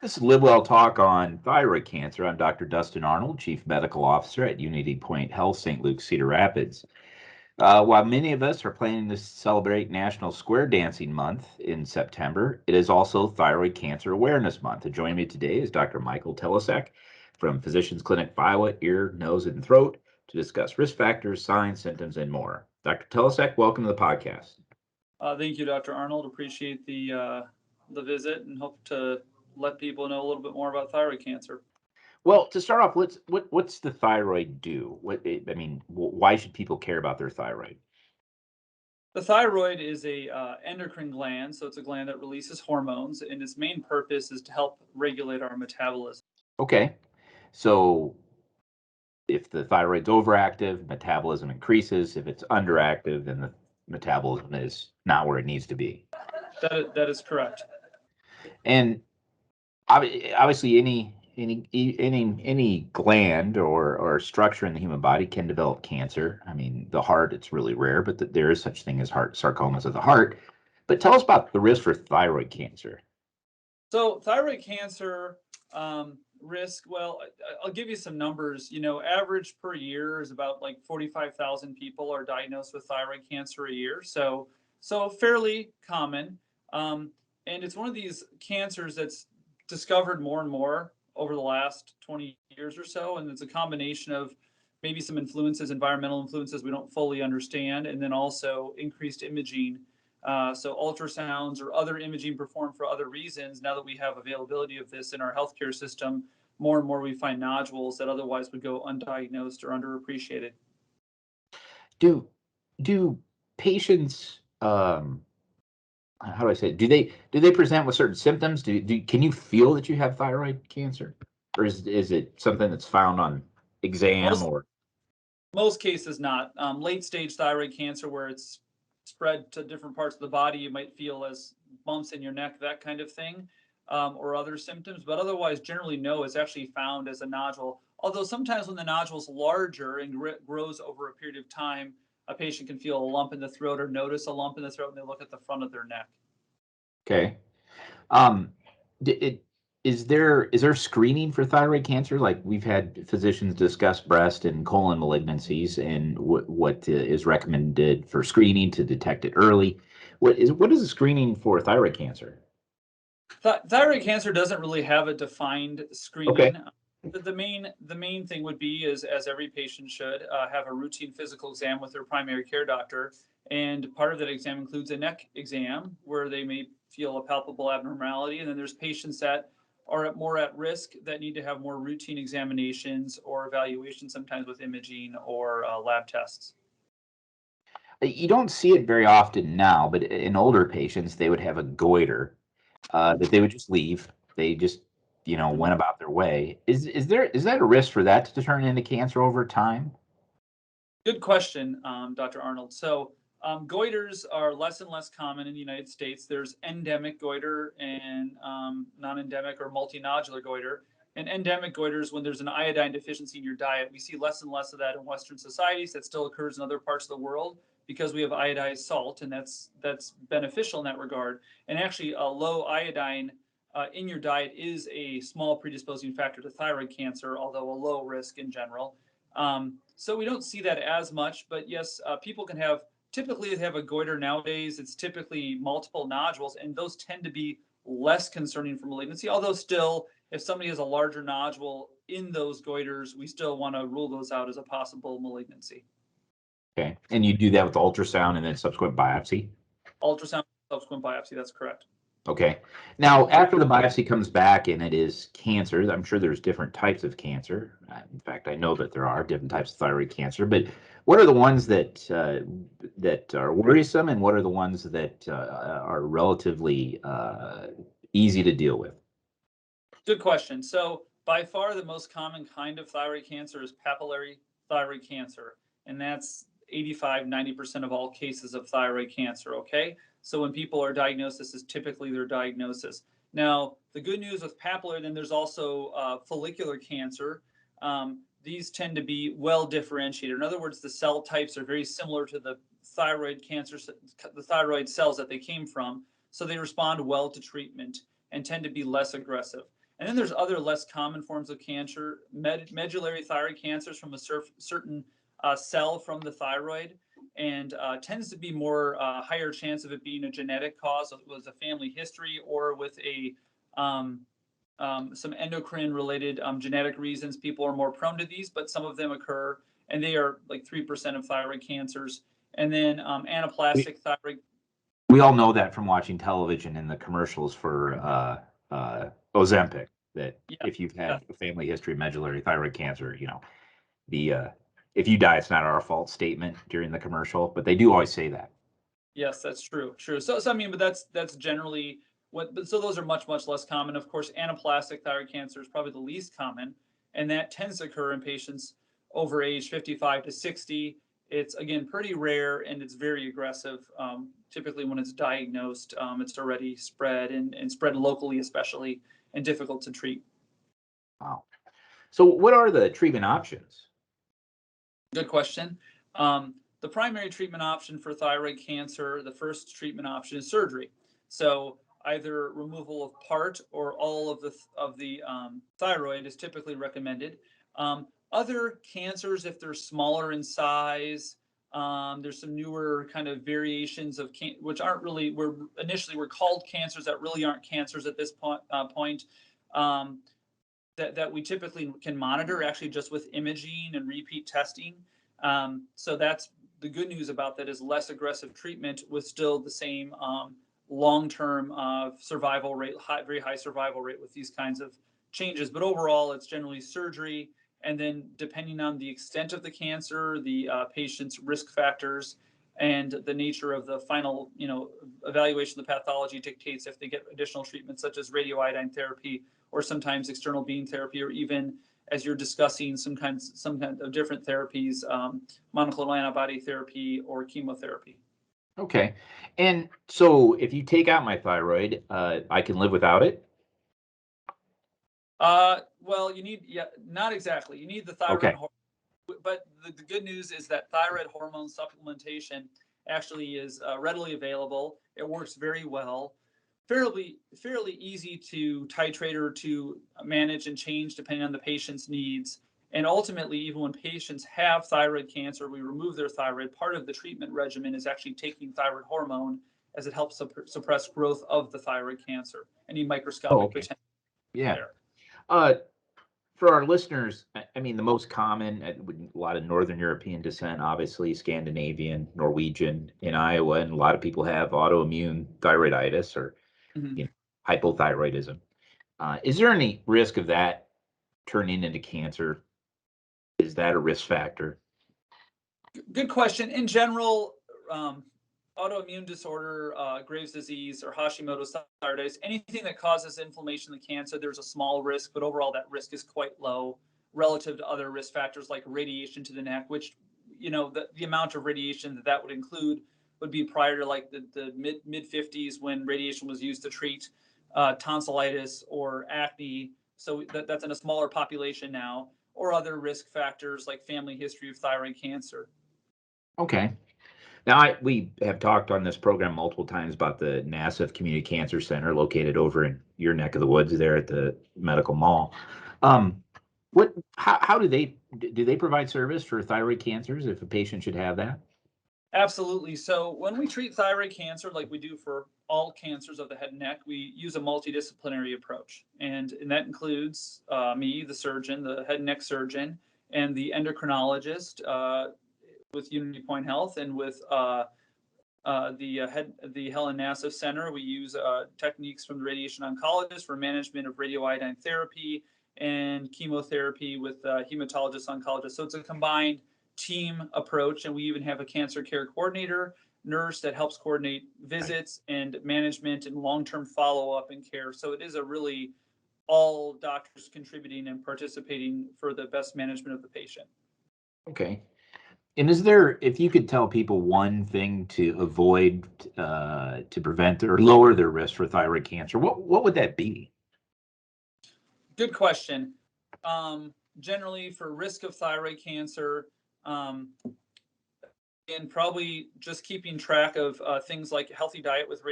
This is LiveWell Talk on thyroid cancer. I'm Dr. Dustin Arnold, Chief Medical Officer at Unity Point Health, St. Luke, Cedar Rapids. While many of us are planning to celebrate National Square Dancing Month in September, it is also Thyroid Cancer Awareness Month. And joining me today is Dr. Michael Telisak from Physicians Clinic Iowa, Ear, Nose, and Throat to discuss risk factors, signs, symptoms, and more. Dr. Telisak, welcome to the podcast. Thank you, Dr. Arnold. Appreciate the visit and hope to let people know a little bit more about thyroid cancer. Well, to start off, what's the thyroid do? Why should people care about their thyroid? The thyroid is a endocrine gland, so it's a gland that releases hormones, and its main purpose is to help regulate our metabolism. Okay, so if the thyroid's overactive, metabolism increases. If it's underactive, then the metabolism is not where it needs to be. That is correct. And obviously, any gland or structure in the human body can develop cancer. I mean, the heart, it's really rare, but there is such thing as heart sarcomas of the heart. But tell us about the risk for thyroid cancer. So thyroid cancer risk, well, I'll give you some numbers. Average per year is about like 45,000 people are diagnosed with thyroid cancer a year. So fairly common. And it's one of these cancers that's discovered more and more over the last 20 years or so. And it's a combination of maybe some influences, environmental influences we don't fully understand, and then also increased imaging. So ultrasounds or other imaging performed for other reasons. Now that we have availability of this in our healthcare system, more and more we find nodules that otherwise would go undiagnosed or underappreciated. Do patients how do I say it? Do they present with certain symptoms? Can you feel that you have thyroid cancer, or is it something that's found on exam Most or? most cases not. Late stage thyroid cancer where it's spread to different parts of the body, you might feel as bumps in your neck, that kind of thing, or other symptoms. But otherwise, generally, no, it's actually found as a nodule. Although sometimes when the nodule is larger and grows over a period of time, a patient can feel a lump in the throat or notice a lump in the throat and they look at the front of their neck. Okay. Um, is there screening for thyroid cancer? Like we've had physicians discuss breast and colon malignancies and what is recommended for screening to detect it early. What is the screening for thyroid cancer? Thyroid cancer doesn't really have a defined Okay. screening. The main thing would be is, as every patient should, have a routine physical exam with their primary care doctor, and part of that exam includes a neck exam where they may feel a palpable abnormality, and then there's patients that are more at risk that need to have more routine examinations or evaluation, sometimes with imaging or lab tests. You don't see it very often now, but in older patients, they would have a goiter that they would just leave. They just, Mhm. went about their way. Is that a risk for that to turn into cancer over time? Good question, Dr. Arnold. So, goiters are less and less common in the United States. There's endemic goiter and non-endemic or multinodular goiter. And endemic goiters, when there's an iodine deficiency in your diet, we see less and less of that in Western societies. That still occurs in other parts of the world because we have iodized salt, and that's beneficial in that regard. And actually, a low iodine in your diet is a small predisposing factor to thyroid cancer, although a low risk in general. So we don't see that as much, but yes, people can typically have a goiter nowadays. It's typically multiple nodules, and those tend to be less concerning for malignancy. Although still, if somebody has a larger nodule in those goiters, we still want to rule those out as a possible malignancy. Okay. And you do that with ultrasound and then subsequent biopsy? Ultrasound, subsequent biopsy, that's correct. Okay. Now, after the biopsy comes back and it is cancer, I'm sure there's different types of cancer. In fact, I know that there are different types of thyroid cancer, but what are the ones that are worrisome, and what are the ones that are relatively easy to deal with? Good question. So by far the most common kind of thyroid cancer is papillary thyroid cancer. And that's 85–90% of all cases of thyroid cancer. Okay. So when people are diagnosed, this is typically their diagnosis. Now, the good news with papillary, then there's also follicular cancer. These tend to be well differentiated. In other words, the cell types are very similar to the thyroid cancer, the thyroid cells that they came from. So they respond well to treatment and tend to be less aggressive. And then there's other less common forms of cancer, medullary thyroid cancers from a certain cell from the thyroid, and tends to be more higher chance of it being a genetic cause, with a family history or with a some endocrine related genetic reasons. People are more prone to these, but some of them occur, and they are like 3% of thyroid cancers. And then anaplastic thyroid. We all know that from watching television and the commercials for Ozempic, that Yeah, if you've yeah. had a family history of medullary thyroid cancer, the if you die, it's not our fault statement during the commercial, but they do always say that. Yes, that's true. True. So I mean, but that's generally what. But so those are much less common. Of course, anaplastic thyroid cancer is probably the least common, and that tends to occur in patients over age 55 to 60. It's again pretty rare, and it's very aggressive. Typically, when it's diagnosed, it's already spread and spread locally, especially, and difficult to treat. Wow. So, what are the treatment options? Good question. The primary treatment option for thyroid cancer, the first treatment option is surgery. So either removal of part or all of the thyroid is typically recommended. Other cancers, if they're smaller in size, there's some newer kind of variations of which aren't really initially were called cancers that really aren't cancers at this point. That we typically can monitor actually just with imaging and repeat testing. So that's the good news about that, is less aggressive treatment with still the same long-term survival rate, very high survival rate with these kinds of changes. But overall, it's generally surgery. And then depending on the extent of the cancer, the patient's risk factors, and the nature of the final, evaluation of the pathology dictates if they get additional treatment, such as radioiodine therapy, or sometimes external beam therapy, or even, as you're discussing, some kind of different therapies, monoclonal antibody therapy or chemotherapy. Okay. And so, if you take out my thyroid, I can live without it? Well, not exactly. You need the thyroid, Okay. but the good news is that thyroid hormone supplementation actually is readily available. It works very well, fairly easy to titrate or to manage and change depending on the patient's needs. And ultimately, even when patients have thyroid cancer, we remove their thyroid. Part of the treatment regimen is actually taking thyroid hormone, as it helps suppress growth of the thyroid cancer, any Oh, microscopic okay. potential Yeah. there. Uh, for our listeners, I mean, the most common, a lot of Northern European descent, obviously, Scandinavian, Norwegian in Iowa, and a lot of people have autoimmune thyroiditis or Mhm. hypothyroidism. Is there any risk of that turning into cancer? Is that a risk factor? Good question. In general, autoimmune disorder, Graves' disease, or Hashimoto's thyroiditis, anything that causes inflammation in the cancer, there's a small risk, but overall that risk is quite low relative to other risk factors like radiation to the neck, which, the amount of radiation that would include would be prior to like the mid 50s, when radiation was used to treat tonsillitis or acne. So that's in a smaller population now, or other risk factors like family history of thyroid cancer. Okay. Now, we have talked on this program multiple times about the NASA Community Cancer Center located over in your neck of the woods there at the medical mall. Um, how do they provide service for thyroid cancers if a patient should have that? Absolutely. So when we treat thyroid cancer, like we do for all cancers of the head and neck, we use a multidisciplinary approach. And that includes me, the surgeon, the head and neck surgeon, and the endocrinologist with Unity Point Health, and with the Helen Nassif Center. We use techniques from the radiation oncologist for management of radioiodine therapy and chemotherapy with hematologist oncologist. So it's a combined team approach, and we even have a cancer care coordinator nurse that helps coordinate visits and management and long-term follow-up and care. So it is a really all doctors contributing and participating for the best management of the patient. Okay. And is there, if you could tell people one thing to avoid to prevent or lower their risk for thyroid cancer, what would that be? Good question. Generally, for risk of thyroid cancer, um, and probably just keeping track of things like a healthy diet with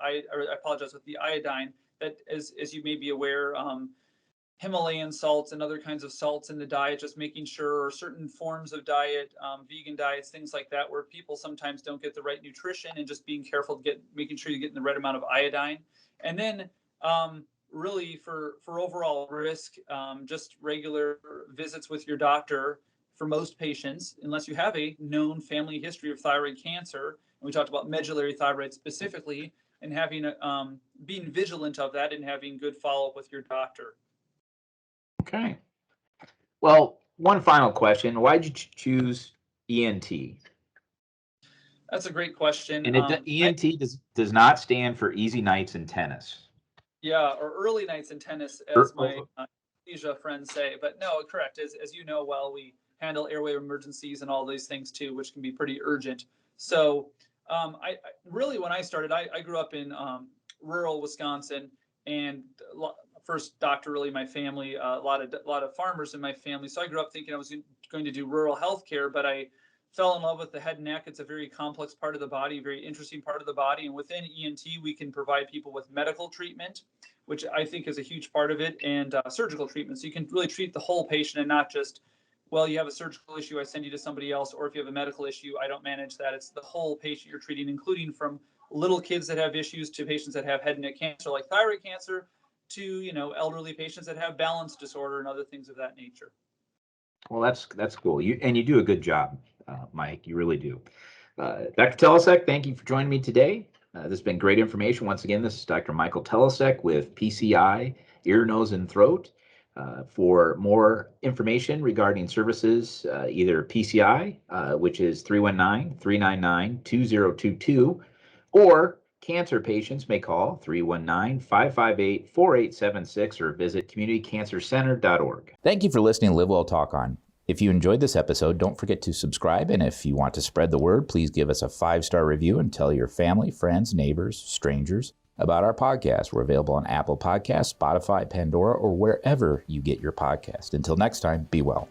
I apologize, with the iodine. That, as you may be aware, Himalayan salts and other kinds of salts in the diet, just making sure, or certain forms of diet, vegan diets, things like that, where people sometimes don't get the right nutrition, and just being careful to making sure you're getting the right amount of iodine. And then really for overall risk, just regular visits with your doctor for most patients, unless you have a known family history of thyroid cancer. And we talked about medullary thyroid specifically, and having being vigilant of that and having good follow-up with your doctor. Okay. Well, one final question. Why did you choose ENT? That's a great question. And ENT does not stand for easy nights in tennis. Yeah, or early nights in tennis, as my anesthesia friends say. But no, correct. As you know well, we handle airway emergencies and all these things too, which can be pretty urgent. So I really, when I started, I grew up in rural Wisconsin, and first doctor really in my family, a lot of farmers in my family. So I grew up thinking I was going to do rural healthcare, but I fell in love with the head and neck. It's a very complex part of the body, very interesting part of the body. And within ENT, we can provide people with medical treatment, which I think is a huge part of it, and surgical treatment. So you can really treat the whole patient, and not just, well, you have a surgical issue, I send you to somebody else, or if you have a medical issue, I don't manage that. It's the whole patient you're treating, including from little kids that have issues to patients that have head and neck cancer, like thyroid cancer, to elderly patients that have balance disorder and other things of that nature. Well, that's cool. You do a good job, Mike. You really do. Dr. Telisak, thank you for joining me today. This has been great information. Once again, this is Dr. Michael Telisak with PCI, ear, nose, and throat. For more information regarding services, either PCI, which is 319-399-2022, or cancer patients may call 319-558-4876 or visit communitycancercenter.org. Thank you for listening to LiveWell Talk On. If you enjoyed this episode, don't forget to subscribe, and if you want to spread the word, please give us a 5-star review and tell your family, friends, neighbors, strangers about our podcast. We're available on Apple Podcasts, Spotify, Pandora, or wherever you get your podcast. Until next time, be well.